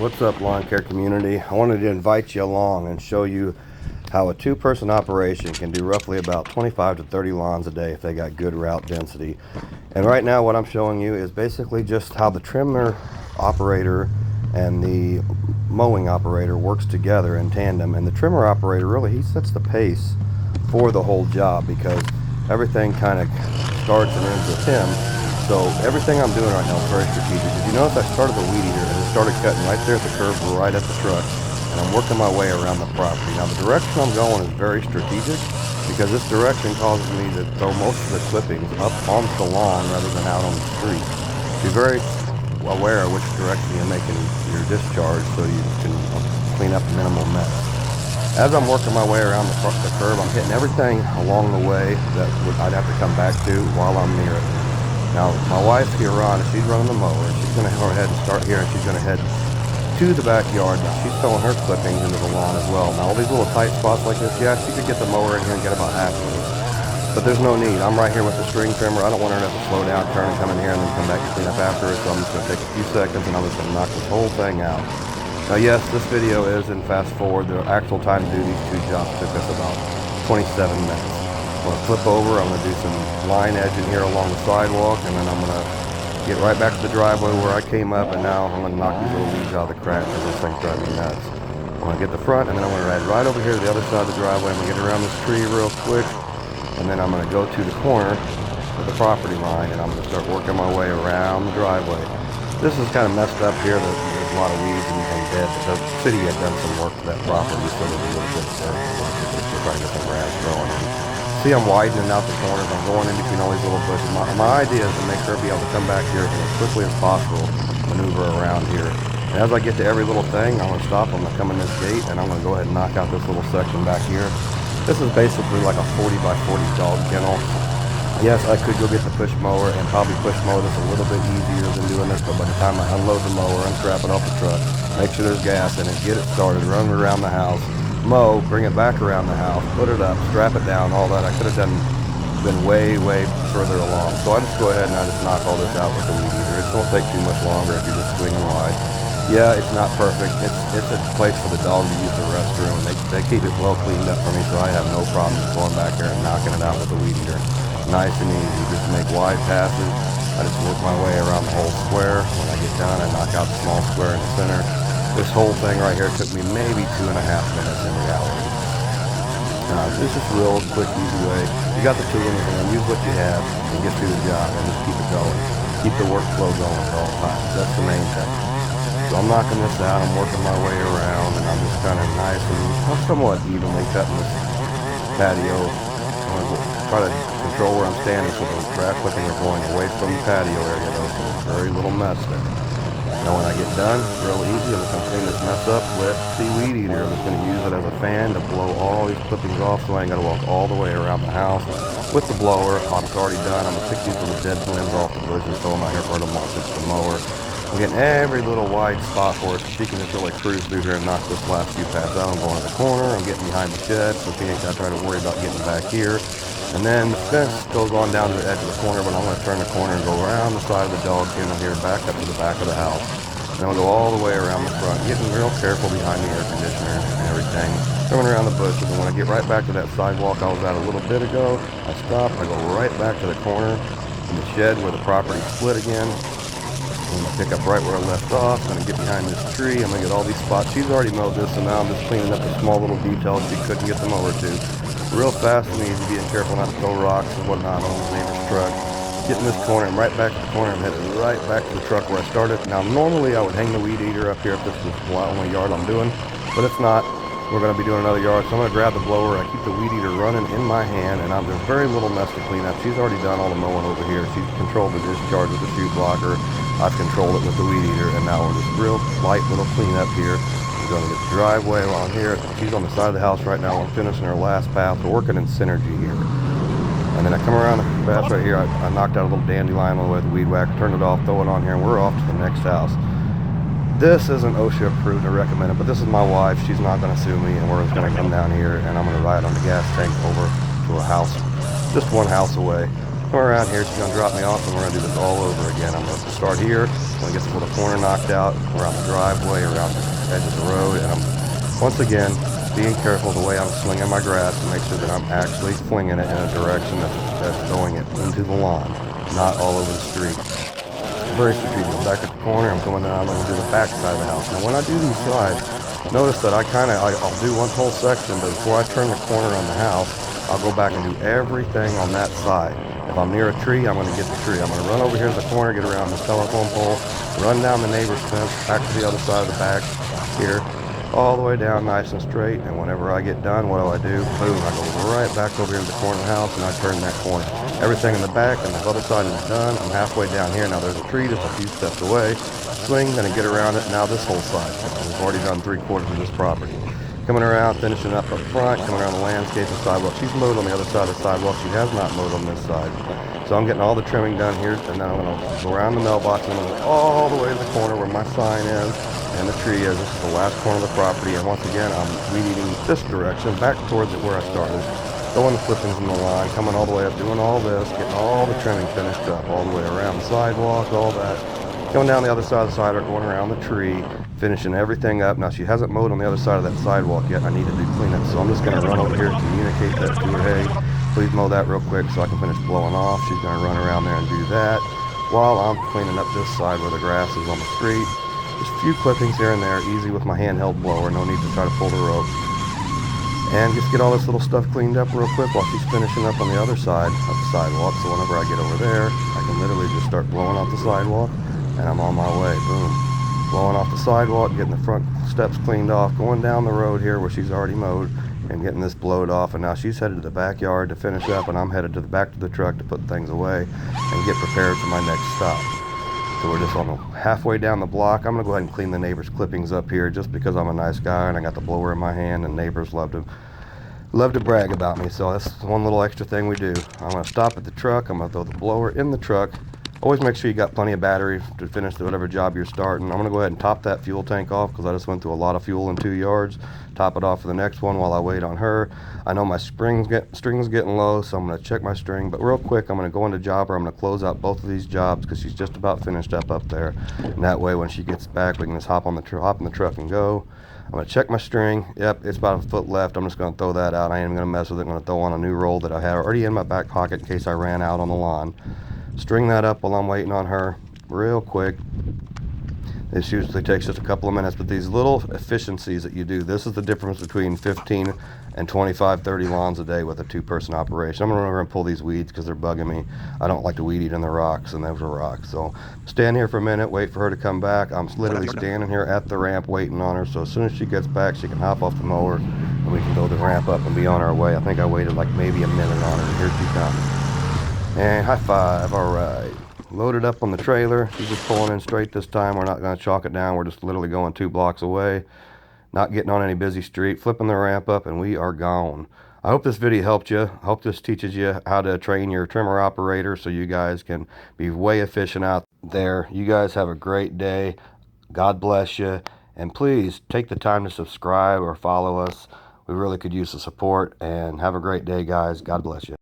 What's up, lawn care community? I wanted to invite you along and show you how a two-person operation can do roughly about 25 to 30 lawns a day if they got good route density. And right now what I'm showing you is basically just how the trimmer operator and the mowing operator works together in tandem. And the trimmer operator, really, he sets the pace for the whole job because everything kind of starts and ends with him. So everything I'm doing right now is very strategic. If you notice, I started the weed eater and it started cutting right there at the curb, right at the truck, and I'm working my way around the property. Now the direction I'm going is very strategic because this direction causes me to throw most of the clippings up onto the lawn rather than out on the street. Be very aware of which direction you're making your discharge so you can clean up minimal mess. As I'm working my way around the curb, I'm hitting everything along the way that I'd have to come back to while I'm near it. Now, my wife here, Rhonda, she's running the mower. She's going to go ahead and start here, and she's going to head to the backyard. Now, she's throwing her clippings into the lawn as well. Now, all these little tight spots like this, yeah, she could get the mower in here and get about half of it. But there's no need. I'm right here with the string trimmer. I don't want her to have to slow down, turn, and come in here, and then come back and clean up after her. So I'm just going to take a few seconds, and I'm just going to knock this whole thing out. Now, yes, this video is in fast forward. The actual time to do these two jobs took us about 27 minutes. I'm going to flip over, I'm going to do some line edging here along the sidewalk, and then I'm going to get right back to the driveway where I came up, and now I'm going to knock these little weeds out of the crack because this thing's driving me nuts. I'm going to get the front, and then I'm going to ride right over here to the other side of the driveway. I'm going to get around this tree real quick, and then I'm going to go to the corner of the property line, and I'm going to start working my way around the driveway. This is kind of messed up here. There's a lot of weeds and dead. The city had done some work to that property, so there's a little bit of dirt. We're trying to get some grass growing in. See, I'm widening out the corners. I'm going in between all these little bushes. My idea is to make her be able to come back here as quickly as possible, maneuver around here. And as I get to every little thing, I'm going to stop. I'm going to come in this gate, and I'm going to go ahead and knock out this little section back here. This is basically like a 40 by 40 dog kennel. Yes, I could go get the push mower and probably push mow this a little bit easier than doing this, but by the time I unload the mower, unstrap it off the truck, make sure there's gas in it, get it started, run it around the house, mow, bring it back around the house, put it up, strap it down, all that. I could have been way further along. So I just go ahead and I just knock all this out with the weed eater. It won't take too much longer if you're just swinging wide. Yeah, it's not perfect. It's a place for the dog to use the restroom. They keep it well cleaned up for me, so I have no problem just going back there and knocking it out with the weed eater. Nice and easy. Just make wide passes. I just work my way around the whole square. When I get done, I knock out the small square in the center. This whole thing right here took me maybe 2.5 minutes in reality. This is real quick, easy way. You got the tool in your hand, use what you have, and get through the job, and just keep it going. Keep the workflow going at all times. That's the main thing. So I'm knocking this out, I'm working my way around, and I'm just kind of nice and somewhat evenly cutting this patio. I'm going to try to control where I'm standing so the grass clippings are going away from the patio area, though, so there's very little mess there. Now when I get done, real easy, I'm just going to clean this mess up with the weed eater. I'm just going to use it as a fan to blow all these clippings off so I ain't got to walk all the way around the house with the blower. It's already done. I'm going to pick these little dead limbs off the bushes, throw them out here for the mower. I'm getting every little wide spot for her so she can just really cruise through here and knock this last few passes out. I'm going to the corner, I'm getting behind the shed so she ain't got to try to worry about getting back here. And then the fence goes on down to the edge of the corner, but I'm going to turn the corner and go around the side of the dog kennel here, back up to the back of the house. And I'm going to go all the way around the front, getting real careful behind the air conditioner and everything, coming around the bushes. And when I get right back to that sidewalk I was at a little bit ago, I stop, I go right back to the corner in the shed where the property split again. I'm going to pick up right where I left off. I'm going to get behind this tree. I'm going to get all these spots. She's already mowed this, so now I'm just cleaning up the small little details she couldn't get them over to. Real fast and easy, being careful not to throw rocks and whatnot on the neighbor's truck. Getting this corner, I'm right back to the corner. I'm headed right back to the truck where I started. Now, normally I would hang the weed eater up here if this was the only yard I'm doing, but it's not. We're going to be doing another yard, so I'm going to grab the blower. I keep the weed eater running in my hand, and there's very little mess to clean up. She's already done all the mowing over here. She's controlled the discharge with the chute blocker. I've controlled it with the weed eater, and now we're just real light little cleanup here. We're going to get the driveway along here. She's on the side of the house right now. I'm finishing her last path. We're working in synergy here. And then I come around the path right here. I knocked out a little dandelion on the way with the weed whacker, turned it off, throw it on here, and we're off to the next house. This isn't OSHA approved or recommended, but this is my wife. She's not going to sue me, and we're just going to come down here, and I'm going to ride on the gas tank over to a house, just one house away. Come around here, she's gonna drop me off, and we're gonna do this all over again. I'm gonna start here, I'm gonna get the little corner knocked out, around the driveway, around the edge of the road, and I'm, once again, being careful the way I'm swinging my grass to make sure that I'm actually flinging it in a direction that's going into the lawn, not all over the street. Very strategic. I'm back at the corner, I'm coming down, I'm gonna do the back side of the house. Now when I do these sides, notice that I'll do one whole section, but before I turn the corner on the house, I'll go back and do everything on that side. If I'm near a tree, I'm gonna get the tree. I'm gonna run over here to the corner, get around this telephone pole, run down the neighbor's fence, back to the other side of the back here, all the way down nice and straight. And whenever I get done, what do? Boom, I go right back over here to the corner of the house and I turn that corner. Everything in the back and the other side is done. I'm halfway down here. Now there's a tree just a few steps away. Swing, then I get around it. Now this whole side. We've already done 3/4 of this property. Coming around, finishing up front, coming around the landscape and sidewalk. She's mowed on the other side of the sidewalk. She has not mowed on this side. So I'm getting all the trimming done here, and then I'm going to go around the mailbox and I'm going to go all the way to the corner where my sign is and the tree is. This is the last corner of the property, and once again, I'm weed eating this direction, back towards where I started. Throwing the clippings in the line, coming all the way up, doing all this, getting all the trimming finished up, all the way around the sidewalk, all that. Going down the other side of the sidewalk, going around the tree, finishing everything up. Now she hasn't mowed on the other side of that sidewalk yet. I need to do cleanup, so I'm just going to run over here and communicate that to her. Hey, please mow that real quick so I can finish blowing off. She's going to run around there and do that while I'm cleaning up this side where the grass is on the street. Just a few clippings here and there, easy with my handheld blower. No need to try to pull the rope. And just get all this little stuff cleaned up real quick while she's finishing up on the other side of the sidewalk. So whenever I get over there, I can literally just start blowing off the sidewalk. And I'm on my way, boom. Blowing off the sidewalk, getting the front steps cleaned off, going down the road here where she's already mowed, and getting this blowed off. And now she's headed to the backyard to finish up, and I'm headed to the back to the truck to put things away and get prepared for my next stop. So we're just on the halfway down the block. I'm gonna go ahead and clean the neighbor's clippings up here just because I'm a nice guy and I got the blower in my hand, and neighbors love to brag about me. So that's one little extra thing we do. I'm gonna stop at the truck. I'm gonna throw the blower in the truck. Always make sure you got plenty of battery to finish whatever job you're starting. I'm gonna go ahead and top that fuel tank off because I just went through a lot of fuel in 2 yards. Top it off for the next one while I wait on her. I know my string's getting low, so I'm gonna check my string. But real quick, I'm gonna go into jobber. I'm gonna close out both of these jobs because she's just about finished up there. And that way, when she gets back, we can just hop in the truck and go. I'm gonna check my string. Yep, it's about a foot left. I'm just gonna throw that out. I ain't gonna mess with it. I'm gonna throw on a new roll that I had already in my back pocket in case I ran out on the lawn. String that up while I'm waiting on her real quick. This usually takes just a couple of minutes, but these little efficiencies that you do, this is the difference between 15 and 25, 30 lawns a day with a two-person operation. I'm gonna run over and pull these weeds because they're bugging me. I don't like to weed eat in the rocks, and those are rocks. So stand here for a minute, wait for her to come back. I'm literally standing here at the ramp waiting on her, so as soon as she gets back, she can hop off the mower and we can go the ramp up and be on our way. I think I waited like maybe a minute on her, and here she comes. And high five, all right. Loaded up on the trailer. She's just pulling in straight this time. We're not gonna chalk it down. We're just literally going 2 blocks away. Not getting on any busy street, flipping the ramp up, and we are gone. I hope this video helped you. I hope this teaches you how to train your trimmer operator so you guys can be way efficient out there. You guys have a great day. God bless you. And please take the time to subscribe or follow us. We really could use the support. And have a great day, guys. God bless you.